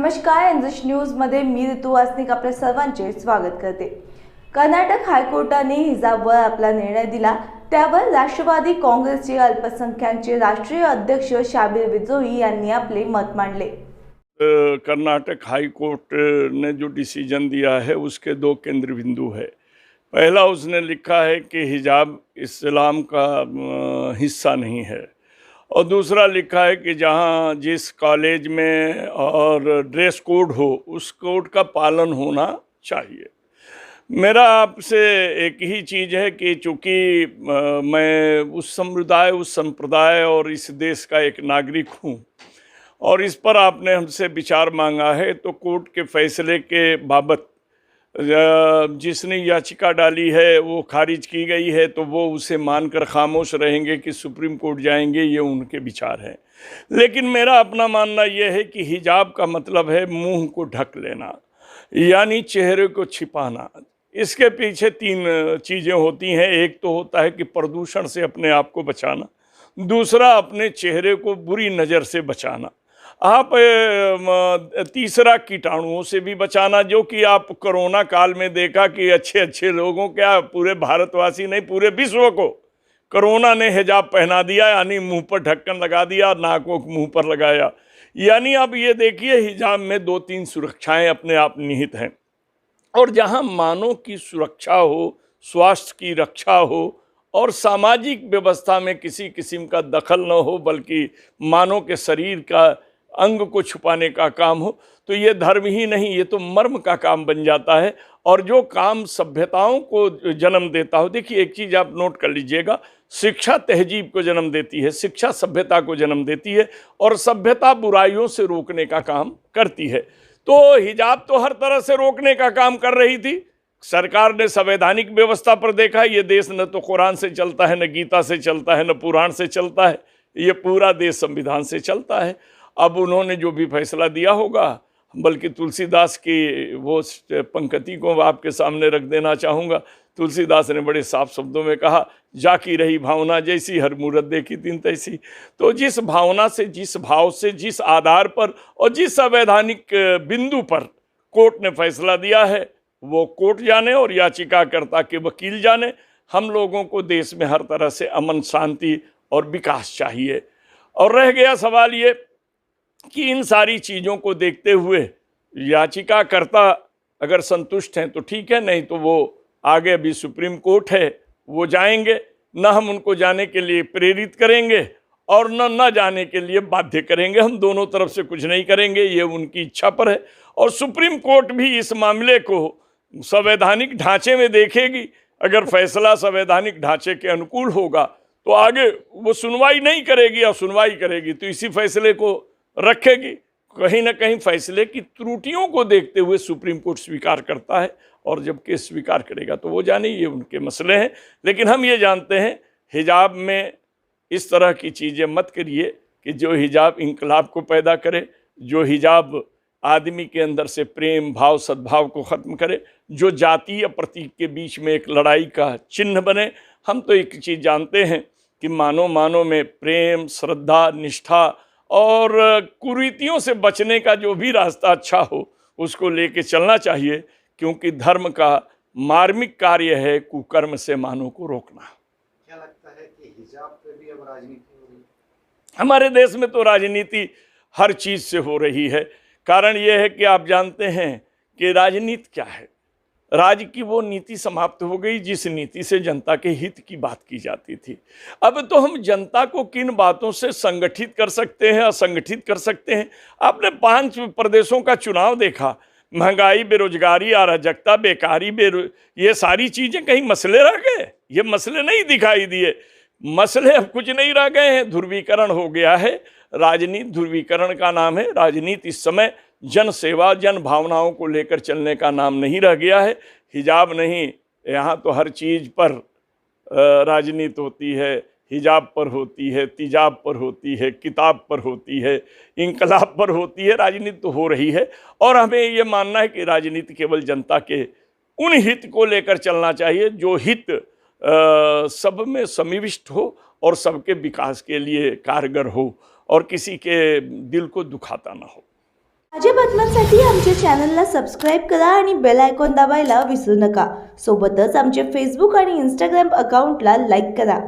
नमस्कार, एनरिच न्यूजमध्ये मी ऋतू वासनिक आपल्या सर्वांचे स्वागत करते। कर्नाटक हायकोर्टाने हिजाबवर आपला निर्णय दिला, त्यावर राष्ट्रवादी काँग्रेसचे अल्पसंख्याकांचे राष्ट्रीय अध्यक्ष शाबीर विजोई यांनी आपले मत मांडले। कर्नाटक हाई कोर्ट ने जो डिसीजन दिया है उसके दो केंद्र बिंदु है। पहला, उसने लिखा है कि हिजाब इस्लाम का हिस्सा नहीं है, और दूसरा लिखा है कि जहाँ जिस कॉलेज में और ड्रेस कोड हो उस कोड का पालन होना चाहिए। मेरा आपसे एक ही चीज़ है कि चूँकि मैं उस समुदाय, उस संप्रदाय और इस देश का एक नागरिक हूँ और इस पर आपने हमसे विचार मांगा है, तो कोर्ट के फैसले के बाबत जिसने याचिका डाली है वो खारिज की गई है, तो वो उसे मानकर खामोश रहेंगे कि सुप्रीम कोर्ट जाएंगे, ये उनके विचार हैं। लेकिन मेरा अपना मानना ये है कि हिजाब का मतलब है मुंह को ढक लेना, यानी चेहरे को छिपाना। इसके पीछे तीन चीज़ें होती हैं। एक तो होता है कि प्रदूषण से अपने आप को बचाना, दूसरा अपने चेहरे को बुरी नज़र से बचाना, आप तीसरा कीटाणुओं से भी बचाना, जो कि आप कोरोना काल में देखा कि अच्छे अच्छे लोगों, क्या पूरे भारतवासी नहीं पूरे विश्व को कोरोना ने हिजाब पहना दिया, यानी मुंह पर ढक्कन लगा दिया, नाक को मुंह पर लगाया। यानी अब ये देखिए, हिजाब में दो तीन सुरक्षाएं अपने आप निहित हैं, और जहां मानव की सुरक्षा हो, स्वास्थ्य की रक्षा हो और सामाजिक व्यवस्था में किसी किस्म का दखल न हो, बल्कि मानव के शरीर का अंग को छुपाने का काम हो, तो ये धर्म ही नहीं, ये तो मर्म का काम बन जाता है। और जो काम सभ्यताओं को जन्म देता हो, देखिए एक चीज़ आप नोट कर लीजिएगा, शिक्षा तहजीब को जन्म देती है, शिक्षा सभ्यता को जन्म देती है, और सभ्यता बुराइयों से रोकने का काम करती है। तो हिजाब तो हर तरह से रोकने का काम कर रही थी। सरकार ने संवैधानिक व्यवस्था पर देखा, ये देश न तो कुरान से चलता है, न गीता से चलता है, न पुराण से चलता है, ये पूरा देश संविधान से चलता है। अब उन्होंने जो भी फैसला दिया होगा, बल्कि तुलसीदास की वो पंक्ति को आपके सामने रख देना चाहूँगा। तुलसीदास ने बड़े साफ शब्दों में कहा, जाकी रही भावना जैसी, हर मूरत देखी तीन तैसी। तो जिस भावना से, जिस भाव से, जिस आधार पर और जिस संवैधानिक बिंदु पर कोर्ट ने फैसला दिया है, वो कोर्ट जाने और याचिकाकर्ता के वकील जाने। हम लोगों को देश में हर तरह से अमन, शांति और विकास चाहिए। और रह गया सवाल ये कि इन सारी चीज़ों को देखते हुए याचिकाकर्ता अगर संतुष्ट हैं तो ठीक है, नहीं तो वो आगे अभी सुप्रीम कोर्ट है, वो जाएंगे। न हम उनको जाने के लिए प्रेरित करेंगे और न जाने के लिए बाध्य करेंगे। हम दोनों तरफ से कुछ नहीं करेंगे, ये उनकी इच्छा पर है। और सुप्रीम कोर्ट भी इस मामले को संवैधानिक ढांचे में देखेगी। अगर फैसला संवैधानिक ढांचे के अनुकूल होगा तो आगे वो सुनवाई नहीं करेगी, और सुनवाई करेगी तो इसी फैसले को रखेगी। कहीं ना कहीं फैसले की त्रुटियों को देखते हुए सुप्रीम कोर्ट स्वीकार करता है, और जब केस स्वीकार करेगा तो वो जाने, ये उनके मसले हैं। लेकिन हम ये जानते हैं, हिजाब में इस तरह की चीज़ें मत करिए कि जो हिजाब इंकलाब को पैदा करे, जो हिजाब आदमी के अंदर से प्रेम भाव, सद्भाव को ख़त्म करे, जो जातीय प्रतीक के बीच में एक लड़ाई का चिन्ह बने। हम तो एक चीज़ जानते हैं कि मानव में प्रेम, श्रद्धा, निष्ठा और कुरीतियों से बचने का जो भी रास्ता अच्छा हो उसको लेके चलना चाहिए, क्योंकि धर्म का मार्मिक कार्य है कुकर्म से मानव को रोकना। क्या लगता है कि हिजाब पे भी अब राजनीति हो रही है? हमारे देश में तो राजनीति हर चीज़ से हो रही है। कारण ये है कि आप जानते हैं कि राजनीति क्या है। राज्य की वो नीति समाप्त हो गई जिस नीति से जनता के हित की बात की जाती थी। अब तो हम जनता को किन बातों से संगठित कर सकते हैं, असंगठित कर सकते हैं। आपने 5 प्रदेशों का चुनाव देखा, महंगाई, बेरोजगारी, अराजकता, बेकारी, ये सारी चीज़ें कहीं मसले रह गए? ये मसले नहीं दिखाई दिए। मसले अब कुछ नहीं रह गए हैं, ध्रुवीकरण हो गया है। राजनीति ध्रुवीकरण का नाम है। राजनीति इस समय जन सेवा, जन भावनाओं को लेकर चलने का नाम नहीं रह गया है। हिजाब नहीं, यहाँ तो हर चीज़ पर राजनीति होती है। हिजाब पर होती है, तिजाब पर होती है, किताब पर होती है, इंकलाब पर होती है। राजनीति तो हो रही है, और हमें ये मानना है कि राजनीति केवल जनता के उन हित को लेकर चलना चाहिए जो हित सब में समिविष्ट हो और सबके विकास के लिए कारगर हो और किसी के दिल को दुखाता ना हो। ताज्या बातम्यांसाठी आमच्या चॅनलला सबस्क्राईब करा आणि बेल आयकॉन दाबायला विसरू नका. सोबतच आमचे फेसबुक आणि इंस्टाग्राम अकाउंटला लाईक करा.